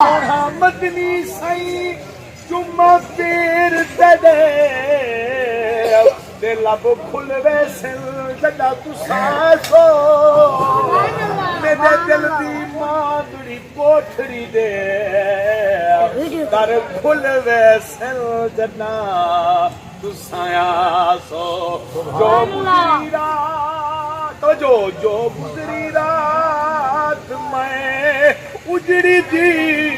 मदनी साईं जुम्मा पीर दे लब खुल वैसल जदा तुसा सो मेरे दिल दी मांगड़ी पोठड़ी दे कर खुल वैसल जदा तुसा सो जो गुजरी रात जो गुजरी रात मैं उजड़ी दी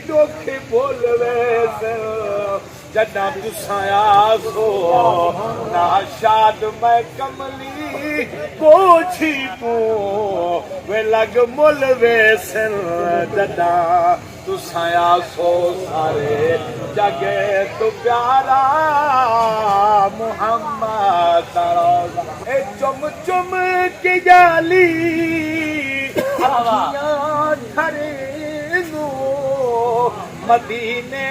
जोखे बोल वैसे जदा तुसाया सो ना शाद मैं कमली पोछी तू वे लग मुल वैसे जदा तुसाया सो सारे जगे तो प्यारा मुहम्मद ए चुम चुम के जाली मदीने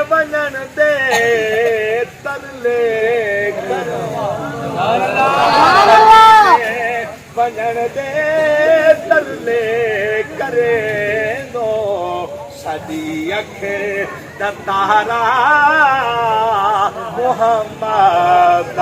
वञण दे तरले वञण दे तरले करे दो सदी अख तारा मुहम्मद